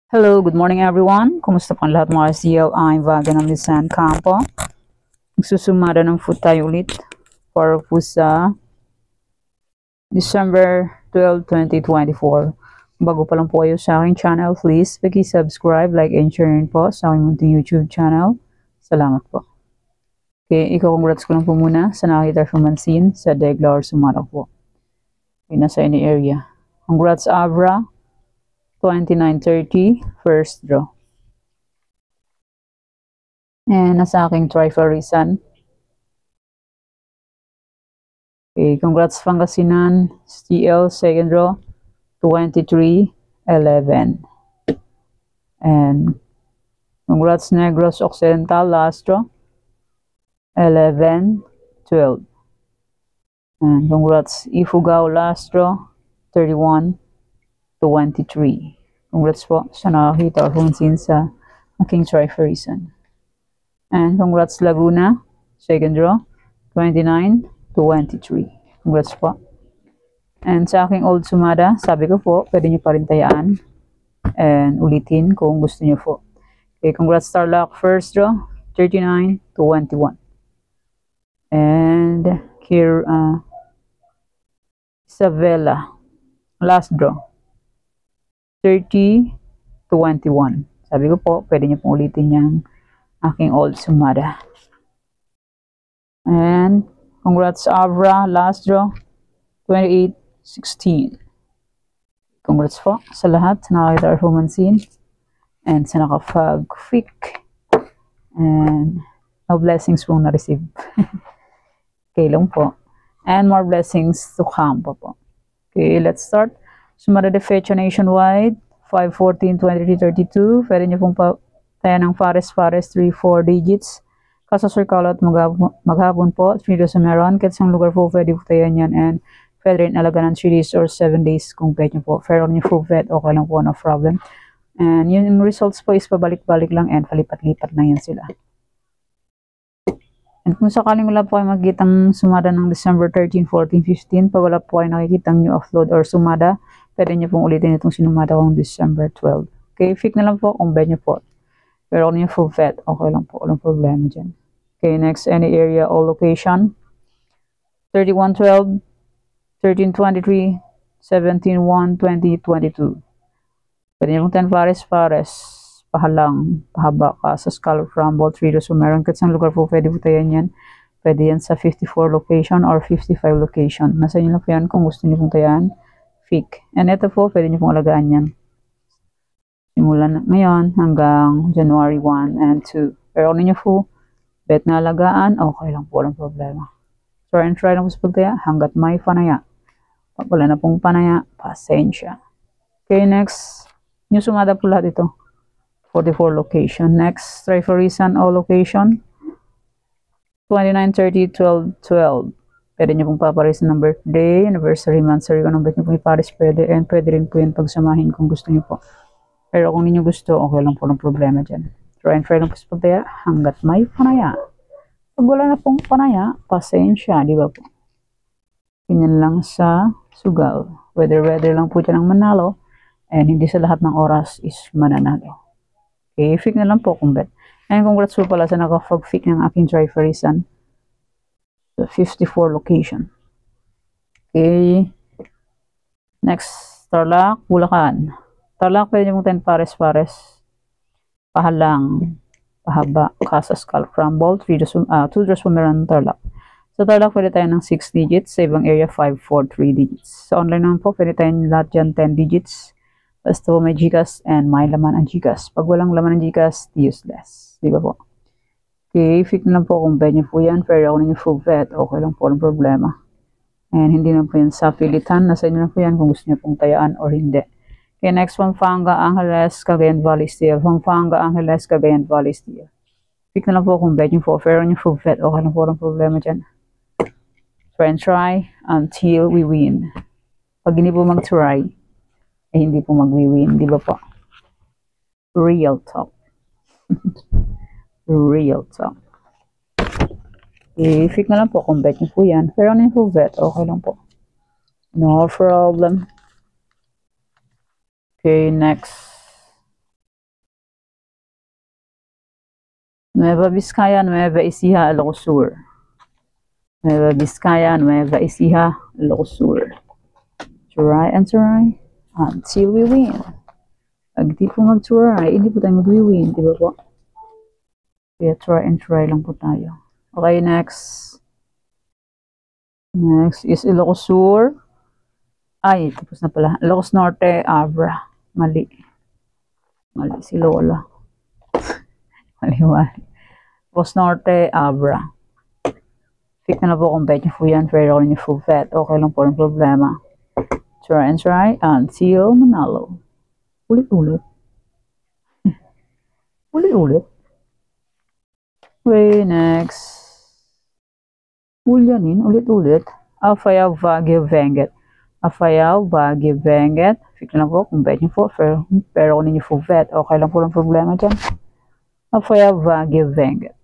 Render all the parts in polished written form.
Hello, good morning everyone. Kumusta po ang lahat mga RCL? I'm Vaga ng Lisan Campo. Magsusumada ng food tayo ulit para po sa December 12, 2024. Bago pa lang po kayo sa aking channel, please paki-subscribe, like, and share rin po sa aking munting YouTube channel. Salamat po. Okay, congrats ko lang po muna sa nakakita Mansin sa Degla or Sumara po. Okay, nasa any area. Congrats Abra. 29:30 first draw. And nasa aking Trifarisan. Okay, congrats Pangasinan, STL second draw 23:11. And congrats Negros Occidental last draw 11:12. And congrats Ifugao last draw 31:23. Congrats po sa nakakita or Honsin sa aking Trifarisan. And congrats Laguna, second draw, 29:23. Congrats po. And sa aking Old Sumada, sabi ko po, pwede nyo pa rin tayaan and ulitin kung gusto nyo po. Okay, congrats Starlock, first draw, 39:21. And here, Isabela, last draw, 30:21. Sabi ko po, pwede nyo pong ulitin yung aking Old Sumada. And congrats Abra, last draw, 28:16. Congrats po sa lahat sa nakakita or Mansin and sa nakapag-fic. And no blessings pong na-receive. Okay lang po. And more blessings to come po. Okay, let's start. Sumada de fecha nationwide, 5/14/23/32. Pwede nyo pong tayo ng Fares 3-4 digits. Kasa circle at maghapon po, 3 days sa meron. Kahit isang lugar po, pwede po tayo yan. And pwede rin alaga ng 3 days or 7 days kung pwede nyo po. Fair on yung full vet, okay lang po, no problem. And yung results po is pabalik-balik lang and palipat-lipat lang yan sila. And kung sakaling wala po kayo magkitang sumada ng December 13, 14, 15, pag wala po kayo nakikitang new upload or sumada, pwede nyo pong ulitin itong sinumada kong December 12. Okay, fix na lang po kung bet nyo po. Pero kung yung full vet, okay lang po, walang problema dyan. Okay, next, any area or location. 31:12, 13:23, 17:1, 20:22. Pwede nyo pong 10 pares. Pahalang, pahaba ka sa Scallop Rumble, 3 days so meron kahit isang lugar po pwede po tayo yan. Pwede yan sa 54 location or 55 location. Nasa inyo lang po yan kung gusto nyo pong tayan. Fig. And ito po, pwede nyo pong alagaan yan. Simulan ngayon hanggang January 1 and 2. Pero ano nyo po, bet na alagaan, okay lang po, walang problema. Try and try lang po sa pagtaya hanggat may panaya. Pag wala na pong panaya, pasensya. Okay, next. Yung sumada po lahat ito. 44 location. Next, Trifarisan all location. 29:30, 12:12. Pwede nyo pong papares ng birthday, anniversary, monthsary, kung anong bet nyo pong ipares pwede. And pwede rin po yan pagsamahin kung gusto nyo po. Pero kung hindi nyo gusto, okay lang po ng problema dyan. Try and try lang po sa pagtaya hanggat may panaya. Pag wala na pong panaya, pasensya, di ba po? Ganyan lang sa sugal. Weather lang po dyan ang manalo. And hindi sa lahat ng oras is mananalo. Okay, fix na lang po kung bet. And congrats po pala sa nakapag-fix ng aking Trifarisan. So, 54 location. Okay. Next, Tarlac, Bulacan. Tarlac, pwede mong 10 pares. Pahalang, pahaba, Casa Scallop Rumble, 2 draws po meron ng Tarlac. Sa Tarlac, pwede tayo ng 6 digits. Sa ibang area, 5, 4, 3 digits. Sa online naman po, pwede tayo lahat dyan 10 digits. Basta po may GCash and may laman ang GCash. Pag walang laman ang GCash, useless. Di ba po? Okay, fix na lang po kung bet nyo po yan. Pero kung ninyo full bet, okay lang po, walang problema. And hindi na po yan sa pilitan. Nasa inyo na po yan kung gusto nyo pong tayaan or hindi. Okay, next, Pampanga, Angeles, Cagayan Valley Steel. Pampanga, Angeles, Cagayan Valley Steel. Fix na lang po kung bet nyo po. Pero nyo full bet, okay lang po, walang problema dyan. Try and try until we win. Pag hindi po mag-try, hindi po mag-win, di ba po? Real talk. Real talk. I-fix na lang po kung bet nyo po yan. Pero ano yung po bet, okay lang po. No problem. Okay, next. Nueva Vizcaya, Nueva Ecija, Ilocos Sur. Nueva Vizcaya, Nueva Ecija, Ilocos Sur. Try and try until we win. Pag di po mag-try, hindi po tayo mag-win, di ba po? Kaya try and try lang po tayo. Okay, next. Next is Ilocos Sur. Ay, tapos na pala. Ilocos Norte, Abra. Mali. Mali si Lola. Mali. Ilocos Norte, Abra. Pick na po kung bet nyo po yan. Pero ako ninyo full bet. Okay lang po ang problema. Try and try until manalo. Ulit-ulit. Ulit-ulit. Okay, next. Ulyanin, ulit-ulit. Afayaw, Baguio, Benguet. Afayaw, Baguio, Benguet. Pick na lang po kung bet nyo po. Pero kung ninyo full bet. Okay lang po ang problema dyan. Afayaw, Baguio, Benguet.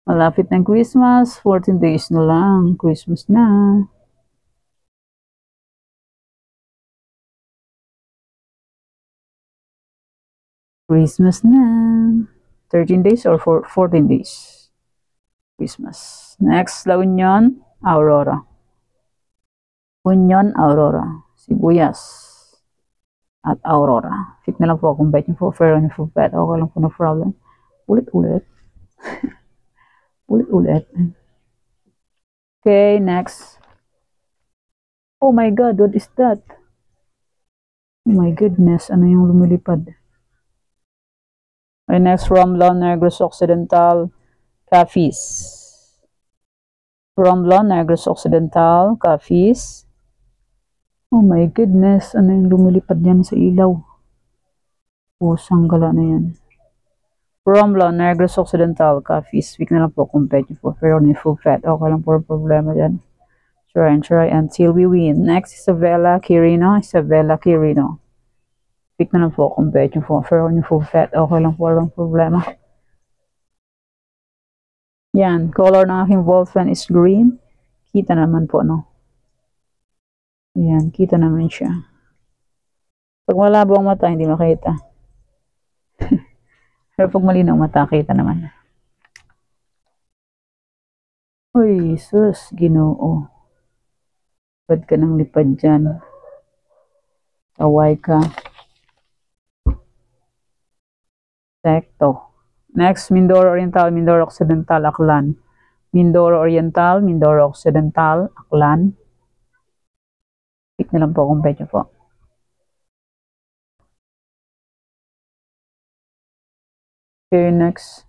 Malapit ng Christmas. 14 days na lang. Christmas na. Christmas na. 13 days or 14 days. Christmas. Next, La Union, Aurora. Union, Aurora. Sibuyas. At Aurora. Fit na lang po kung bet nyo po. Fair on your bet. Okay lang po, no problem. Ulit-ulit. Ulit-ulit. Okay, next. Oh my God, what is that? Oh my goodness, ano yung lumilipad? Okay, next, Romblon, Negros Occidental, Capiz. Romblon, Negros Occidental, Capiz. Oh my goodness, ano yung lumilipad yan sa ilaw? Pusang gala na yan. Romblon, Negros Occidental, Capiz. Week na lang po, compete po. Pero ni full fat. Okay lang po ang problema dyan. Try and try until we win. Next, Isabela, Quirino. Isabela, Quirino. Week na lang po, compete po. Pero ni full fat. Okay lang po ang problema. Yan. Color ng aking ball pen is green. Kita naman po, no? Yan. Kita naman siya. Pag malabo ang mata, hindi makita. Pero pag malinaw mata, kita naman. Uy, sus, Ginoo. Lipad ka ng lipad dyan. Taway ka. Sekto. Next, Mindoro Oriental, Mindoro Occidental, Aklan. Mindoro Oriental, Mindoro Occidental, Aklan. Pick na lang po kung pwede po. Okay, next.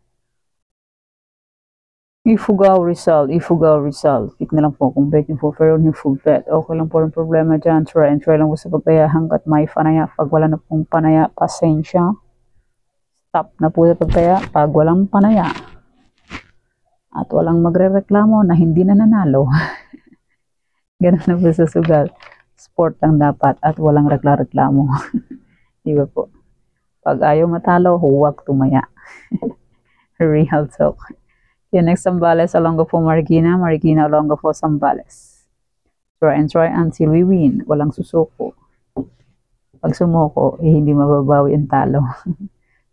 Ifugao Rizal, Ifugao Rizal. Pick na lang po kung bet yung po. Pero yung full bet. Okay lang po ang problema dyan. Try and try lang po sa pagtaya hanggat may panaya. Pag wala na pong panaya, pasensya. Stop na po sa pagtaya pag walang panaya. At walang magre-reklamo na hindi na nanalo. Ganun na po sa sugal. Sport lang dapat at walang reklamo. Di ba po? Pag ayaw matalo, huwag tumaya. Real talk. Okay, next, Zambales, Olongapo, Marikina. Marikina, Olongapo, Zambales. Try and try until we win. Walang susuko. Pag sumuko, hindi mababawi ang talo.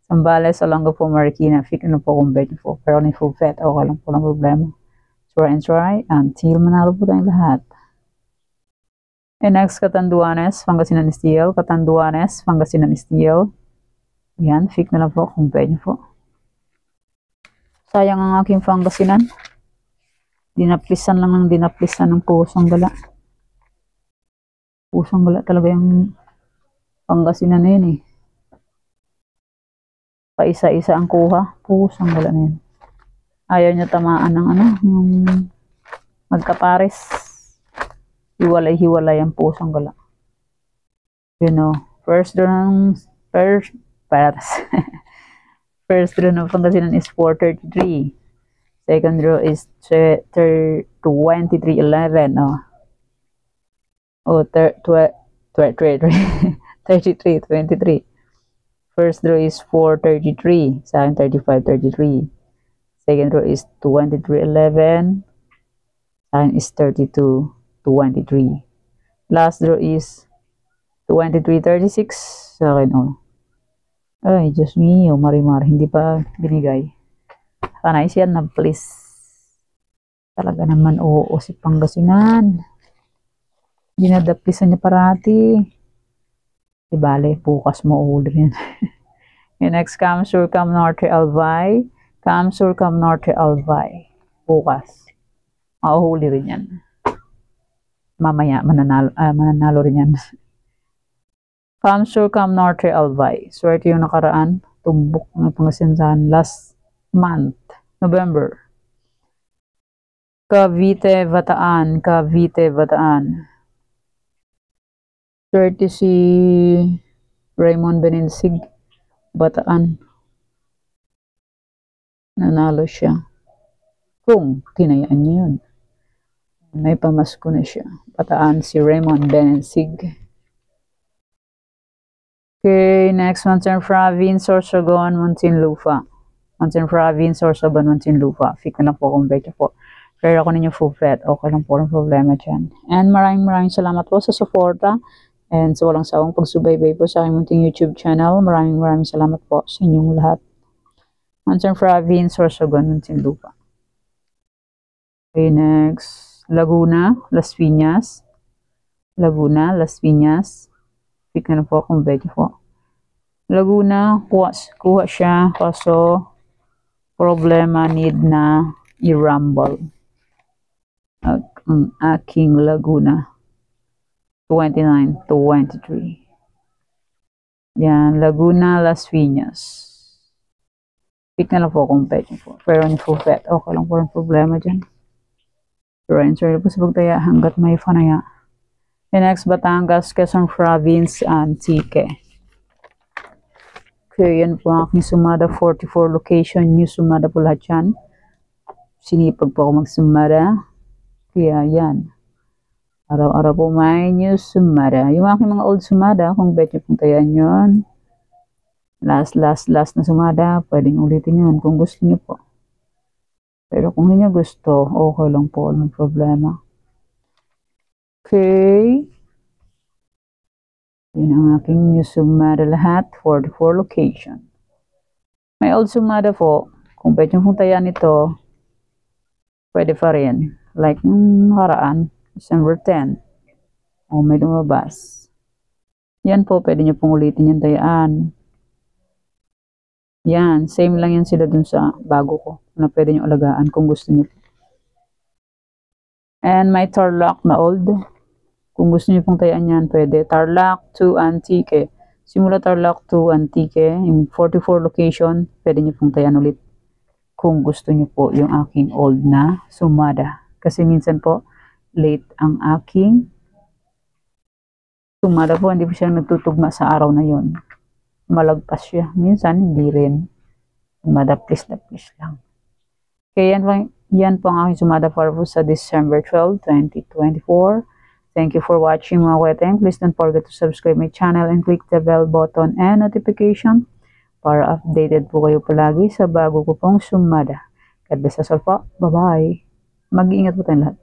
Zambales, Olongapo, Marikina. Pick na po kung bet po. Pero ni full bet, okay lang po ng problema. Try and try until manalo po tayong lahat. And next, Catanduanes, Pangasinan Steel. Catanduanes, Pangasinan Steel. Yan, pick na lang po kung pwede po. Sayang ang aking Pangasinan. Dinaplisan lang ng dinaplisan ng pusang gala. Pusang gala talaga yung Pangasinan na yun eh. Paisa-isa ang kuha. Pusang gala na yun. Ayaw niya tamaan ng ano, yung magkapares. Hiwalay-hiwalay ang pusang gala. You know, first draw ng First draw ng Pangasinan is 433. Second draw is 2311. Oh, 3323. First draw is 433. Sa akin 3533. Second draw is 2311. Sa akin is 3223. Last draw is 2336. Sa akin, oh. Ay, Diyos mio, marimar, hindi pa binigay. Sana siya na please. Talaga naman, oo, si Pangasinan. Dinadaplisan niya parati. Di bale, bukas mo ulit yan. Yung next, Camsur Cam Norte Albay. Camsur Cam Norte Albay. Bukas. Mauhuli rin yan. Mamaya, mananalo rin yan. Camsur Cam Norte Albay. Swerte yung nakaraan. Tumbok ng Pangasinan last month, November. Cavite, Bataan. Cavite, Bataan. Swerte si Raymond Benensig. Bataan. Nanalo siya. Kung tinayaan niya yun. May pamasko na siya. Bataan si Raymond Benensig. Okay, next, Mountain Province, Sorsogon, Muntinlupa. Mountain Province, Sorsogon, Muntinlupa. Fix na po kung betcha po. Pero ako ninyo full fet. Okay lang po ang problema dyan. And maraming salamat po sa suporta. And sa walang sawang pagsubaybay po sa aking munting YouTube channel. Maraming salamat po sa inyong lahat. Mountain Province, Sorsogon, Muntinlupa. Okay, next. Laguna, Las Piñas. Laguna, Las Piñas. Pick na po kung betcha po. Laguna, kuha siya. Kaso, problema need na i-rumble. Ang aking Laguna. 29-23. Yan, Laguna, Las Piñas. Pick na lang po kung betcha po. Pero yung full bet, okay lang po ang problema dyan. Answer po sa pagtaya hanggat may fanaya. And next, Batangas, Quezon Province, Antique. Okay, yan po aking sumada. 44 location, new sumada po lahat yan. Sinipag po ako magsumada. Kaya yan. Araw-araw po may new sumada. Yung aking mga old sumada, kung bet nyo pong tayaan yun. Last na sumada, pwedeng ulitin yun kung gusto nyo po. Pero kung hindi nyo gusto, okay lang po, walang problema. Okay. Yun ang aking new sumada lahat, 44 location. May old sumada po, kung pwede yung tayaan ito, pwede pa rin. Like nung nakaraan, December 10. O may lumabas. Yan po, pwede nyo pong ulitin yung tayaan. Yan, same lang yan sila dun sa bago ko. Na pwede nyo alagaan kung gusto nyo. And may Tarlac na old. Kung gusto nyo pong tayaan yan, pwede. Tarlac to Antique. Simula Tarlac to Antique, yung 44 location, pwede nyo pong tayaan ulit. Kung gusto nyo po yung aking old na sumada. Kasi minsan po, late ang aking sumada po. Hindi po siya nagtutugma sa araw na yon. Malagpas siya. Minsan, hindi rin. Madaplis lang. Okay, yan po ang aking sumada for sa December 12, 2024. Thank you for watching mga kweteng. Please don't forget to subscribe my channel and click the bell button and notification para updated po kayo palagi sa bago ko pong sumada. God bless us all po. Bye-bye. Mag-iingat po tayong lahat.